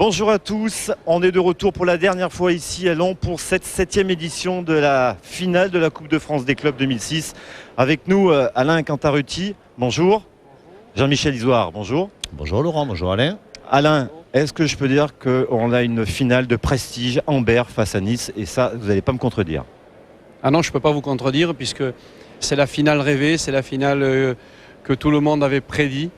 Bonjour à tous, on est de retour pour la dernière fois ici à Lons pour cette 7e édition de la finale de la Coupe de France des clubs 2006. Avec nous Alain Cantarutti, bonjour. Jean-Michel Isoard, bonjour. Bonjour Laurent, bonjour Alain. Alain, est-ce que je peux dire qu'on a une finale de prestige, Ambert face à Nice, et ça, vous n'allez pas me contredire? Ah non, je ne peux pas vous contredire puisque c'est la finale rêvée, c'est la finale que tout le monde avait prédit.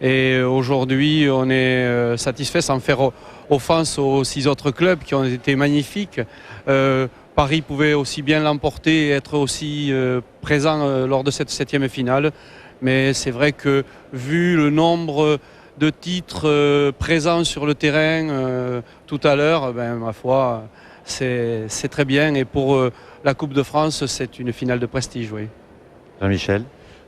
Et aujourd'hui, on est satisfait sans faire offense aux 6 autres clubs qui ont été magnifiques. Paris pouvait aussi bien l'emporter et être aussi présent lors de cette 7e finale. Mais c'est vrai que vu le nombre de titres présents sur le terrain tout à l'heure, ma foi, c'est très bien. Et pour la Coupe de France, c'est une finale de prestige, oui. Jean-Michel?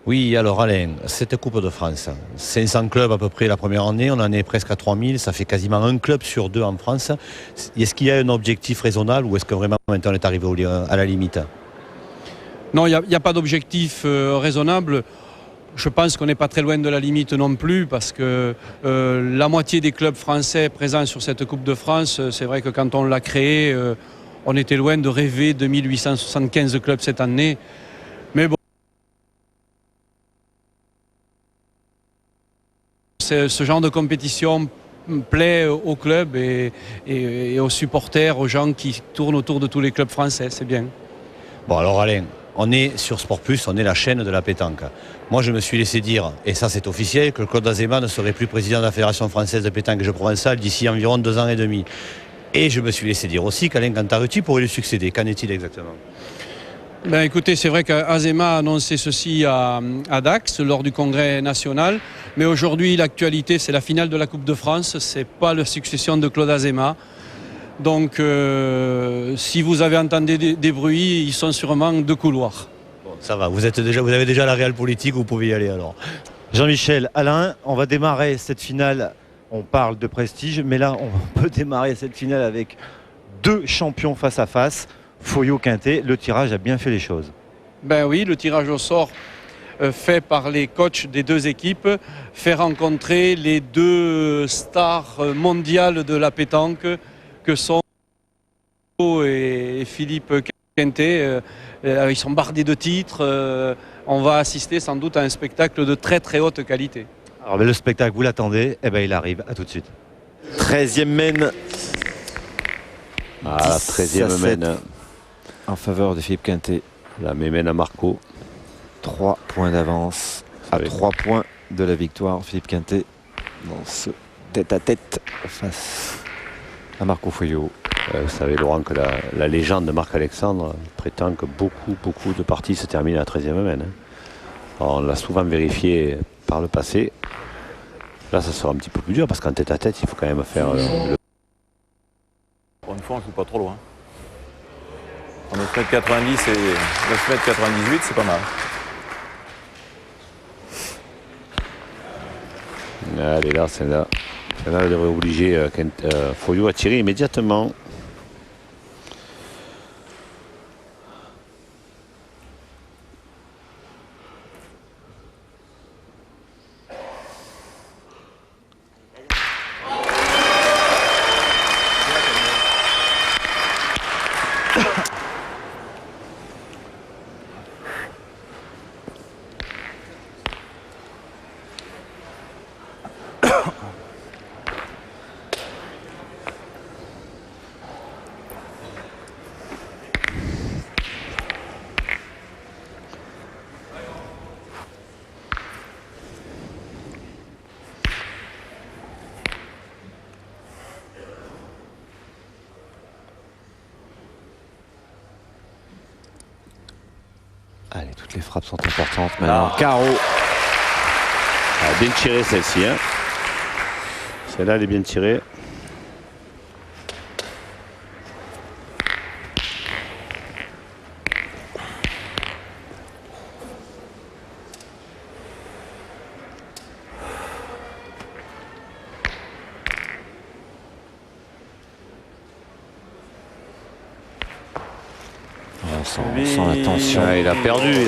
Oui, alors Alain, cette Coupe de France, 500 clubs à peu près la première année, on en est presque à 3000, ça fait quasiment un club sur 2 en France. Est-ce qu'il y a un objectif raisonnable ou est-ce que vraiment maintenant on est arrivé à la limite? Non, il n'y a pas d'objectif raisonnable. Je pense qu'on n'est pas très loin de la limite non plus parce que la moitié des clubs français présents sur cette Coupe de France, c'est vrai que quand on l'a créée, on était loin de rêver de 1875 clubs cette année. Mais bon, ce genre de compétition plaît aux clubs et aux supporters, aux gens qui tournent autour de tous les clubs français, c'est bien. Bon alors Alain, on est sur Sport Plus, on est la chaîne de la pétanque. Moi je me suis laissé dire, et ça c'est officiel, que Claude Azéma ne serait plus président de la Fédération Française de Pétanque et Jeux Provençal d'ici environ 2 ans et demi. Et je me suis laissé dire aussi qu'Alain Cantarutti pourrait lui succéder. Qu'en est-il exactement? Écoutez, c'est vrai qu'Azéma a annoncé ceci à Dax lors du congrès national. Mais aujourd'hui, l'actualité, c'est la finale de la Coupe de France. Ce n'est pas la succession de Claude Azéma. Donc, si vous avez entendu des bruits, ils sont sûrement de couloir. Bon, ça va, vous avez déjà la réelle politique, vous pouvez y aller alors. Jean-Michel, Alain, on va démarrer cette finale. On parle de prestige, mais là, on peut démarrer cette finale avec 2 champions face à face. Foyot-Quintet, le tirage a bien fait les choses. Ben oui, le tirage au sort fait par les coachs des 2 équipes fait rencontrer les 2 stars mondiales de la pétanque que sont et Philippe Quintet. Ils sont bardés de titres. On va assister sans doute à un spectacle de très très haute qualité. Alors le spectacle, vous l'attendez, et il arrive, à tout de suite. 13e mène. Ah, 13e mène en faveur de Philippe Quintet. La mémène à Marco. 3 points d'avance. À 3 points de la victoire, Philippe Quintet dans ce tête-à-tête face à Marco Foyot. Vous savez Laurent que la légende de Marc-Alexandre prétend que beaucoup de parties se terminent à la 13e mène. Alors, on l'a souvent vérifié par le passé. Là ça sera un petit peu plus dur parce qu'en tête-à-tête il faut quand même faire Pour une fois on ne joue pas trop loin. En 9,90 m et 9,98 m, c'est pas mal. Allez là, celle-là devrait obliger Foyot à tirer immédiatement. Allez, toutes les frappes sont importantes maintenant. Carreau. Bien tiré celle-ci. Hein. Celle-là, elle est bien tirée. Sans attention. Ah, il a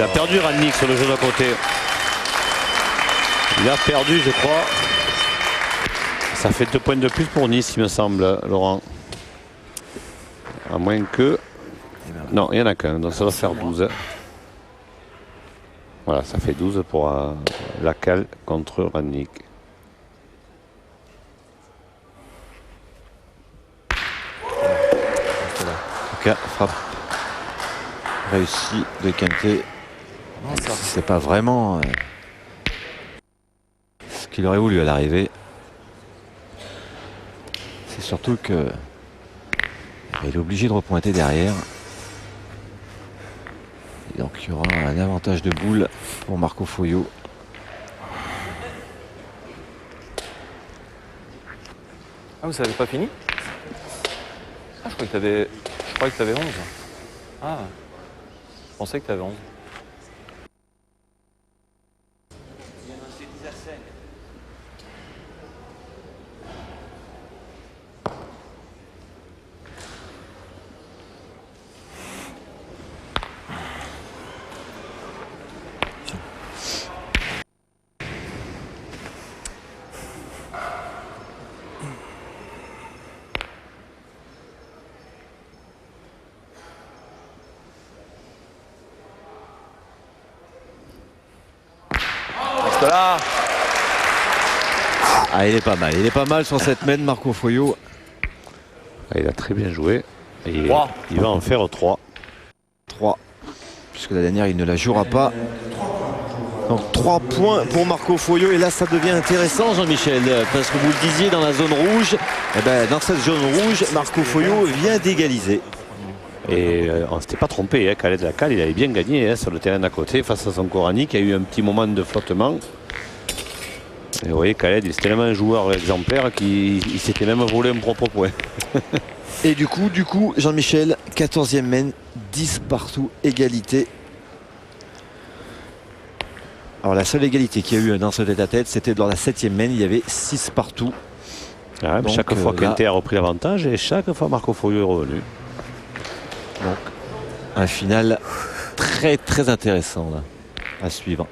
perdu Rannick sur le jeu d'à côté. Il a perdu, je crois. Ça fait 2 points de plus pour Nice, il me semble, Laurent. À moins que... Non, il n'y en a qu'un, donc ça doit faire 12. Voilà, ça fait 12 pour la cale contre Rangnick. En tout cas, frappe réussie de Quintet. C'est pas vraiment ce qu'il aurait voulu à l'arrivée. C'est surtout que il est obligé de repointer derrière. Et donc il y aura un avantage de boule pour Marco Foyot. Ah, vous n'avez pas fini? Ah, je croyais que tu avais 11. Ah, je pensais que tu avais 11. Là. Ah, il est pas mal. Il est pas mal sur cette main, Marco Foyot. Ah, il a très bien joué. Et il va en faire 3. 3. Puisque la dernière, il ne la jouera pas. Donc 3 points pour Marco Foyot. Et là, ça devient intéressant, Jean-Michel. Parce que vous le disiez, dans la zone rouge, eh ben, dans cette zone rouge, Marco Foyot vient d'égaliser. Et on ne s'était pas trompé, hein. Khaled Lacal, il avait bien gagné, hein, sur le terrain d'à côté face à son Corani qui a eu un petit moment de flottement. Et vous voyez, Khaled, il est tellement un joueur exemplaire qu'il s'était même volé un propre point. Et du coup, Jean-Michel, 14e main, 10 partout, égalité. Alors la seule égalité qu'il y a eu dans ce tête-à-tête, c'était dans la 7e main, il y avait 6 partout. Ah, donc, chaque fois Quintet a repris l'avantage et chaque fois Marco Foyot est revenu. Donc un final très très intéressant là, à suivre.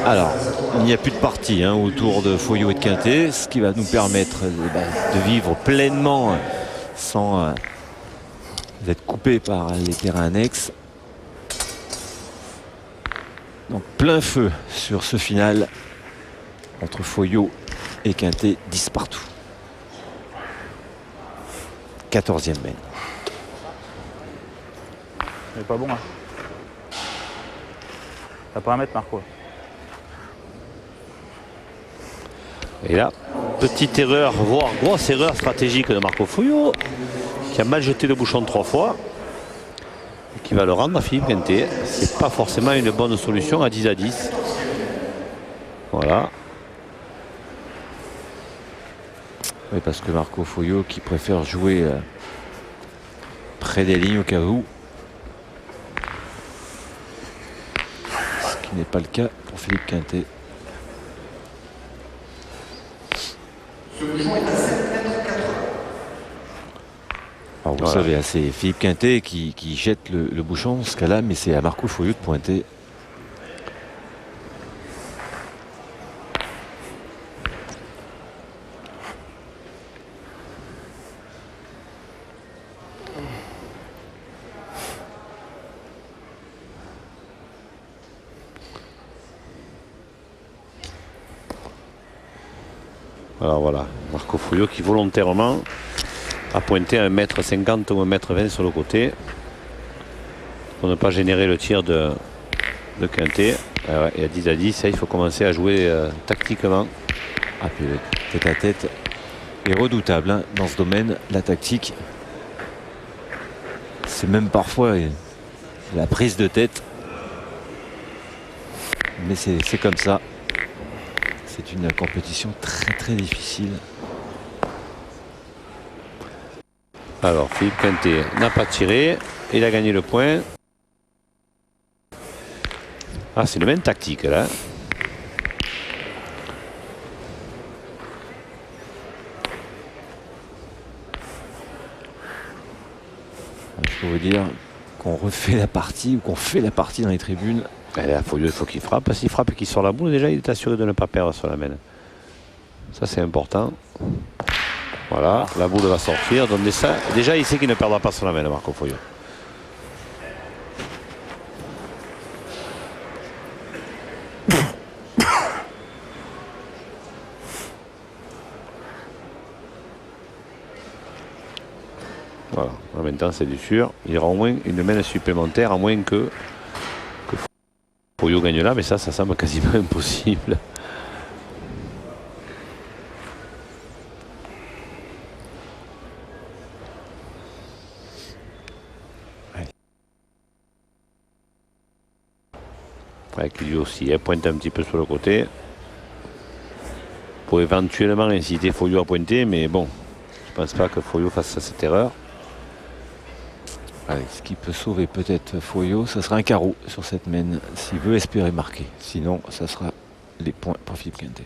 Alors, il n'y a plus de partie autour de Foyot et de Quintet, ce qui va nous permettre de vivre pleinement sans être coupé par les terrains annexes. Donc plein feu sur ce final entre Foyot et Quintet, 10 partout. 14e main. C'est pas bon, hein. T'as pas à mettre, Marco. Et là, petite erreur, voire grosse erreur stratégique de Marco Foyot, qui a mal jeté le bouchon 3 fois. Qui va le rendre à Philippe Quintet. C'est pas forcément une bonne solution à 10-10. Voilà. Oui, parce que Marco Foyot qui préfère jouer près des lignes au cas où. Ce qui n'est pas le cas pour Philippe Quintet. Alors vous savez, c'est Philippe Quintet qui jette le bouchon, ce cas-là, mais c'est à Marco Foyot de pointer. Alors voilà, Marco Foyot qui volontairement a pointé à 1m50 ou 1m20 sur le côté pour ne pas générer le tir de Quintet. Et à 10-10, il faut commencer à jouer tactiquement. Ah, puis le tête-à-tête est redoutable dans ce domaine. La tactique, c'est même parfois la prise de tête. Mais c'est comme ça. C'est une compétition très très difficile. Alors Philippe Quintet n'a pas tiré, il a gagné le point. Ah, c'est le même tactique là. Je peux vous dire qu'on refait la partie ou qu'on fait la partie dans les tribunes. Et là, il faut qu'il frappe. S'il frappe et qu'il sort la boule, déjà, il est assuré de ne pas perdre sur la main. Ça, c'est important. Voilà, la boule va sortir. Donc, déjà, il sait qu'il ne perdra pas sur la main, Marco Foyot. Voilà, en même temps, c'est du sûr. Il y aura au moins une main supplémentaire, à moins que Foyot gagne là, mais ça semble quasiment impossible. Qui lui aussi pointe un petit peu sur le côté pour éventuellement inciter Foyot à pointer, mais bon, je pense pas que Foyot fasse cette erreur. Allez, ce qui peut sauver peut-être Foyot, ça sera un carreau sur cette main s'il veut espérer marquer. Sinon, ça sera les points pour Philippe Quintet.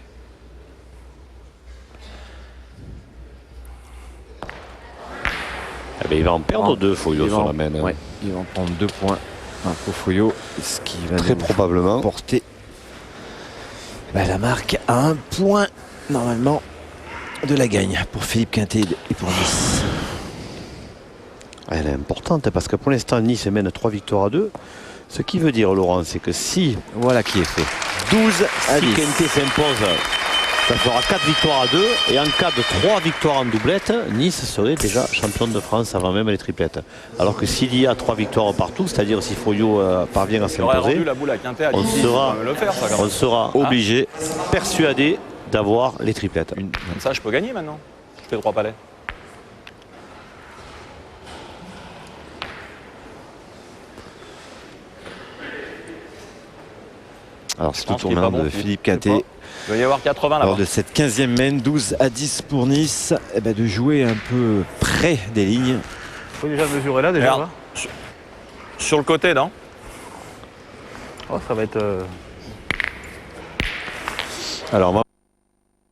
Eh bien, il va en perdre deux, Foyot, sur la main. Ouais, il va en prendre 2 points pour Foyot, ce qui va très probablement porter la marque à 1 point normalement de la gagne pour Philippe Quintet et pour Nice. Elle est importante parce que pour l'instant Nice mène 3 victoires à 2. Ce qui veut dire, Laurent, c'est que si voilà qui est fait. 12 à 10. Si Quintet s'impose, ça fera 4 victoires à 2. Et en cas de 3 victoires en doublette, Nice serait déjà champion de France avant même les triplettes. Alors que s'il y a 3 victoires partout, c'est-à-dire si Foyot parvient à s'imposer, on sera obligé, persuadé d'avoir les triplettes. Comme ça, je peux gagner maintenant. Je fais 3 palets. Alors c'est au tournant de Philippe Quintet. Il va y avoir 80 là. Lors de cette 15e main, 12 à 10 pour Nice, de jouer un peu près des lignes. Il faut déjà mesurer là déjà. Là. Sur le côté, non? Oh, ça va être. Alors on va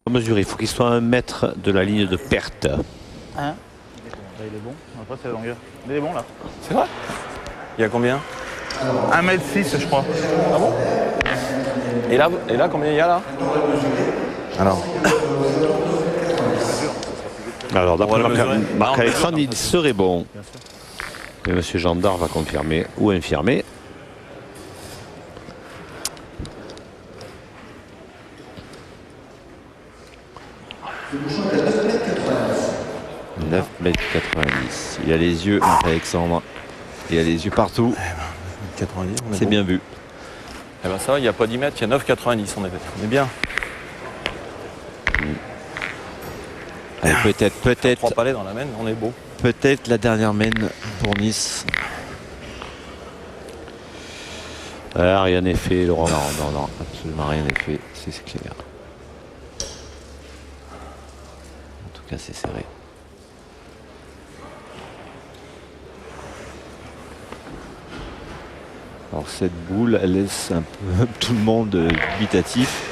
mesurer, il faut qu'il soit à 1 mètre de la ligne de perte. Là, il est bon. Après c'est la longueur. Il est bon là. C'est vrai? Il y a combien? 1m6 je crois. Ah bon? Et là combien il y a là? Alors d'après Marc-Alexandre, il serait bon. Et M. Gendard va confirmer ou infirmer. « 9,90 m. Il a les yeux, Marc-Alexandre. Il a les yeux partout. 90, c'est bien vu. Eh ben ça va, il n'y a pas 10 mètres, il y a 9,90 on est bien. Allez, peut-être. 3 palets dans la main, on est beau. Peut-être la dernière main pour Nice. Rien n'est fait, Laurent. Non, absolument rien n'est fait, c'est clair. En tout cas, c'est serré. Alors cette boule, elle laisse un peu tout le monde dubitatif.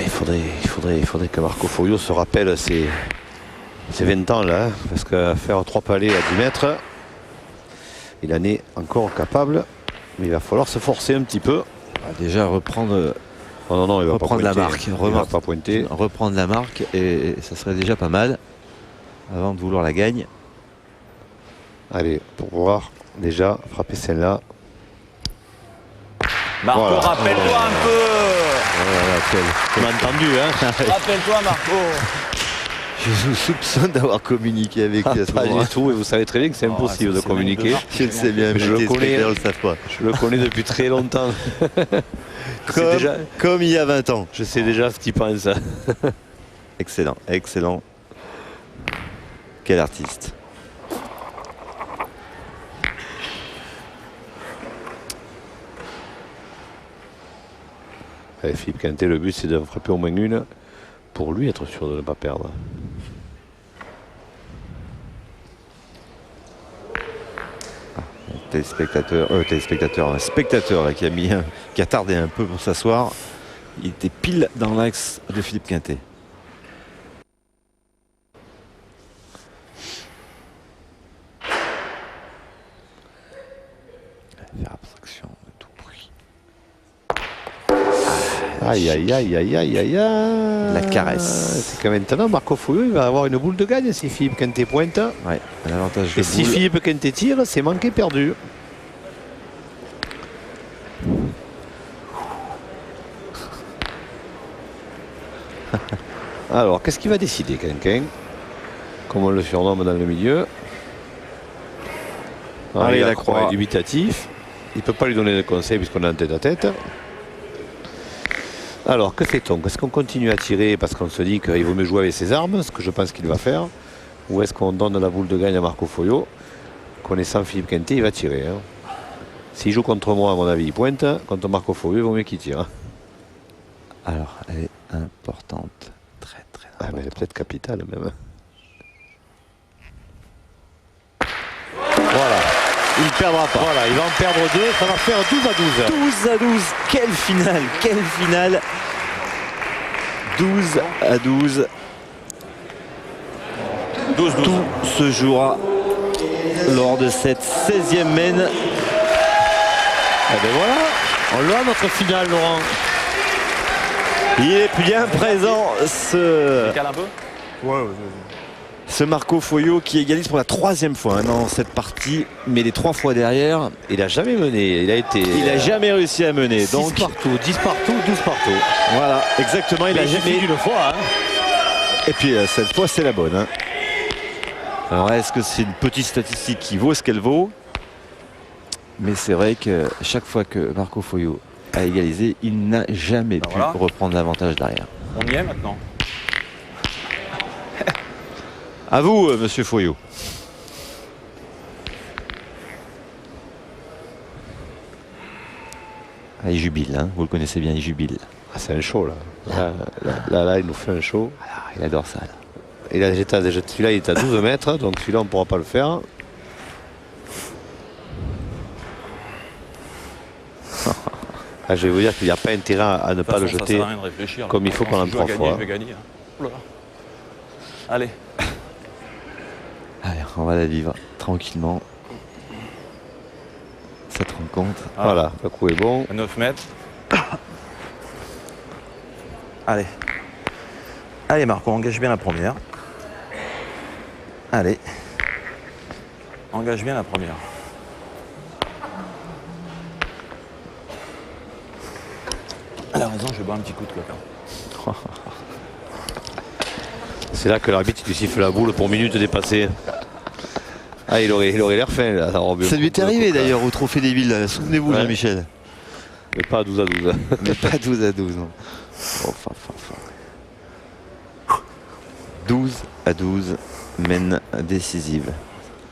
Il faudrait que Marco Foyot se rappelle ses 20 ans là, parce que faire 3 palets à 10 mètres, il en est encore capable, mais il va falloir se forcer un petit peu. Déjà reprendre, il va reprendre la marque, il va pas pointer. Reprendre la marque et ça serait déjà pas mal avant de vouloir la gagne. Allez, pour voir déjà frapper celle-là. Marco, voilà. Rappelle-toi un peu. Tu m'as entendu, hein. Rappelle-toi, Marco. Je vous soupçonne d'avoir communiqué avec lui à ce moment-là. Pas du tout, et vous savez très bien que c'est impossible de communiquer. Je le sais bien, mais je le connais depuis très longtemps. Comme il y a 20 ans. Je sais déjà ce qu'il pense. Excellent. Quel artiste. Allez, Philippe Quintet, le but c'est de frapper au moins une pour lui être sûr de ne pas perdre. Un spectateur là, qui a tardé un peu pour s'asseoir. Il était pile dans l'axe de Philippe Quintet. Aïe, aïe, aïe, aïe, aïe, aïe, aïe. La caresse. C'est que maintenant, Marco Foyot, il va avoir une boule de gagne si Philippe Quintet pointe. Ouais, l'avantage de Et si boule. Philippe Quintet tire, c'est manqué perdu. Alors, qu'est-ce qu'il va décider, Quinquin? Comme on le surnomme dans le milieu. Allez, la la croix croix. est dubitatif. Il ne peut pas lui donner de conseils puisqu'on est en tête à tête. Alors, que fait-on? Est-ce qu'on continue à tirer parce qu'on se dit qu'il vaut mieux jouer avec ses armes, ce que je pense qu'il va faire? Ou est-ce qu'on donne la boule de gagne à Marco Foyot? Connaissant Philippe Quintet, il va tirer. Hein. S'il joue contre moi, à mon avis, il pointe. Contre Marco Foyot, il vaut mieux qu'il tire. Hein. Alors, elle est importante. Très, très Ah, importante. mais elle est peut-être capitale même. Voilà. Il ne perdra pas. Voilà, il va en perdre deux. Ça va faire 12 à 12. 12 à 12. Quelle finale. Quelle finale. 12 à 12. 12-12. Tout se jouera lors de cette 16e mène. Et bien voilà, on l'a notre finale, Laurent. Il est bien présent, ce Décale un peu. Marco Foyot qui égalise pour la 3e fois hein, dans cette partie, mais les 3 fois derrière, Il n'a jamais mené. il n'a jamais réussi à mener. 6 Donc partout, 10 partout, 12 partout. voilà, exactement, il a jamais. une fois. Hein. Et puis cette fois, c'est la bonne. Hein. Alors, est-ce que c'est une petite statistique qui vaut ce qu'elle vaut? Mais c'est vrai que chaque fois que Marco Foyot a égalisé, il n'a jamais pu voilà. reprendre l'avantage derrière. On y est maintenant. À vous, monsieur Foyot. Ah, il jubile, hein. Vous le connaissez bien, il jubile. Ah, c'est un show là. Là, il nous fait un show. Ah, il adore ça. Là. Et là, celui-là, il est à 12 mètres, donc celui-là, on ne pourra pas le faire. Ah, je vais vous dire qu'il n'y a pas intérêt à ne pas le jeter. Ça sert à rien de réfléchir. comme il faut Quand pendant je joue à 3 gagner, fois. je vais gagner. Ouh là. Allez. Allez, on va la vivre tranquillement. Cette rencontre. Ah. Voilà, le coup est bon. À 9 mètres. Allez. Allez Marco, engage bien la première. Allez. Engage bien la première. Elle a raison, je vais boire un petit coup de coca. C'est là que l'arbitre lui siffle la boule pour minute dépassée. Ah, il aurait l'air fin là. Ça lui est arrivé d'ailleurs au Trophée des Villes, souvenez-vous Ouais. Jean-Michel. Mais pas à 12 à 12. Mais pas 12 à 12. Non. Enfin. 12 à 12, mène décisive.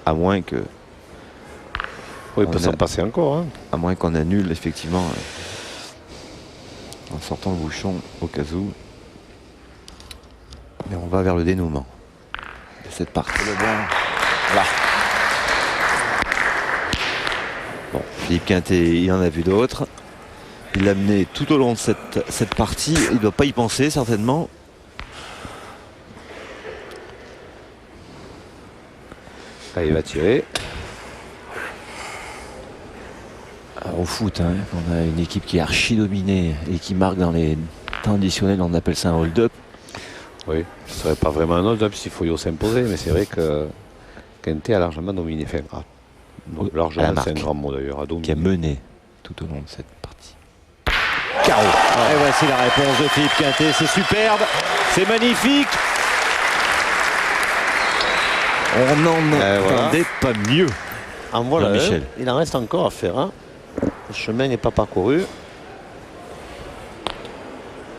À moins que. Oui, il peut On s'en a- passer encore. Hein. À moins qu'on annule effectivement en sortant le bouchon au cas où. Mais on va vers le dénouement de cette partie. C'est le bon. Voilà. Bon, Philippe Quintet, il en a vu d'autres. Il l'a mené tout au long de cette partie. Il ne doit pas y penser certainement. Là, il va tirer. Alors, au foot, hein, on a une équipe qui est archi dominée et qui marque dans les temps additionnels, on appelle ça un hold-up. Oui, ce ne serait pas vraiment un hold-up si Foyot s'imposait, mais c'est vrai que Quintet a largement dominé. Enfin, largement, la c'est un marque. grand mot d'ailleurs. Qui a mené tout au long de cette partie. Carreau. Et voici la réponse de Philippe Quintet. C'est superbe, c'est magnifique. On n'en attendait pas mieux. En voilà Jean-Michel. un. Il en reste encore à faire. Hein. Le chemin n'est pas parcouru.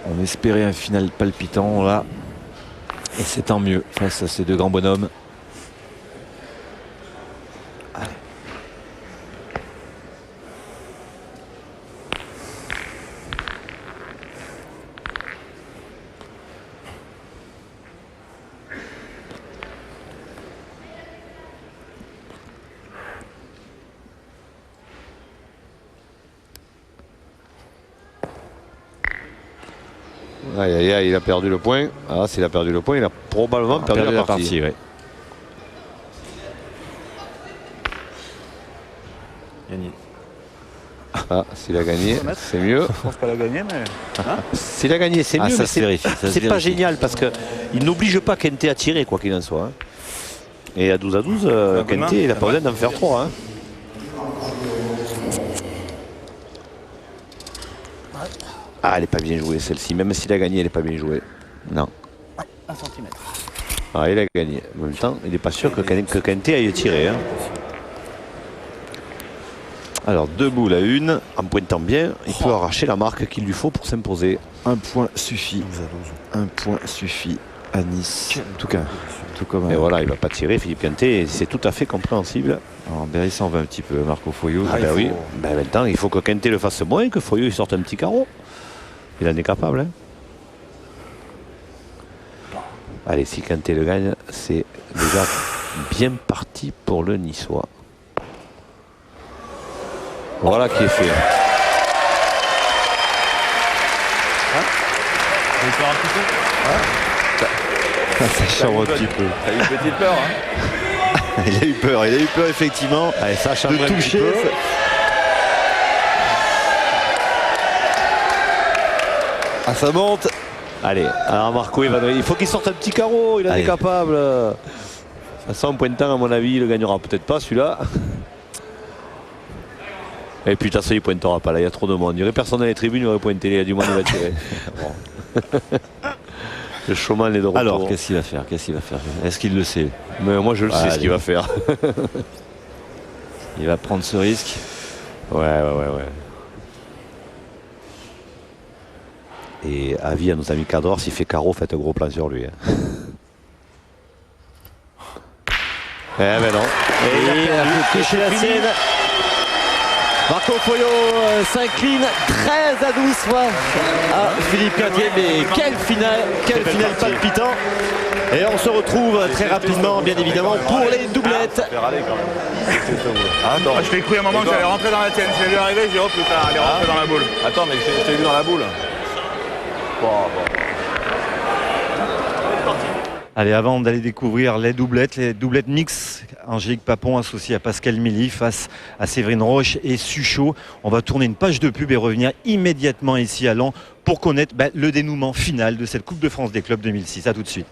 On espérait un final palpitant là. Et c'est tant mieux face à ces deux grands bonhommes. Aïe, aïe, aïe, il a perdu le point. Ah, s'il a perdu le point, il a probablement perdu la partie. ouais. Gagné. Ah, s'il a gagné, c'est mieux. Je pense qu'elle a gagné, mais. S'il a gagné, c'est Ah, mieux. ça Mais se vérifie, ça se c'est pas vérifie. génial parce qu'il n'oblige pas Kente à tirer, quoi qu'il en soit. Hein. Et à 12 à 12, Kente, il n'a pas besoin d'en faire 3. Hein. Ah, elle n'est pas bien jouée celle-ci. Même s'il a gagné, elle n'est pas bien jouée. Non. 1 cm. Ah, il a gagné. En même temps, il n'est pas sûr que Kente aille tirer. Hein. Alors, 2 boules à 1. En pointant bien, il peut arracher la marque qu'il lui faut pour s'imposer. Un point suffit. Un point suffit à Nice. En tout cas, tout comme Et voilà, il ne va pas tirer, Philippe Kente, et c'est tout à fait compréhensible. Alors, Berry s'en va un petit peu, Marco Foyot. Ah ben oui, ben maintenant il faut que Kente le fasse moins, que Foyot il sorte un petit carreau. Il en est capable. Hein. Allez, si Kente le gagne, c'est déjà bien parti pour le Niçois. Voilà qui est fait. Ça chambre un petit peu. T'as eu une petite peur, hein? Il a eu peur effectivement Allez, ça chambre de un petit toucher. peu. Ah, ça monte. Allez, alors Marco, il faut qu'il sorte un petit carreau, il en Allez. est capable. De toute façon, en pointant, à mon avis, il ne gagnera peut-être pas celui-là. Et puis, de toute façon, il ne pointera pas là, il y a trop de monde. Il n'y aurait personne dans les tribunes, il aurait pointé, il y a du monde, il va tirer. Bon. Le chômage est de retour. Alors, qu'est-ce qu'il va faire? Est-ce qu'il le sait? Mais moi, je le sais Allez. ce qu'il va faire. Il va prendre ce risque. Ouais. Et avis à nos amis cadreurs, s'il fait carreau, faites un gros plan sur lui. Hein. Ben non. Et il a touché la sienne. Marco Foyot s'incline 13 à 12 fois à Philippe Quintier. Mais quelle finale palpitant. Et on se retrouve très rapidement, bien évidemment, pour les doublettes. Attends, je t'ai cru à un moment que j'allais rentrer dans la tienne. Je l'ai vu arriver, j'ai dit oh putain, elle est rentrée dans la boule. Attends, mais je t'ai vu dans la boule. Bon. Allez, avant d'aller découvrir les doublettes mixtes, Angélique Papon associée à Pascal Milly face à Séverine Roche et Suchot, on va tourner une page de pub et revenir immédiatement ici à Laon pour connaître le dénouement final de cette Coupe de France des clubs 2006. A tout de suite.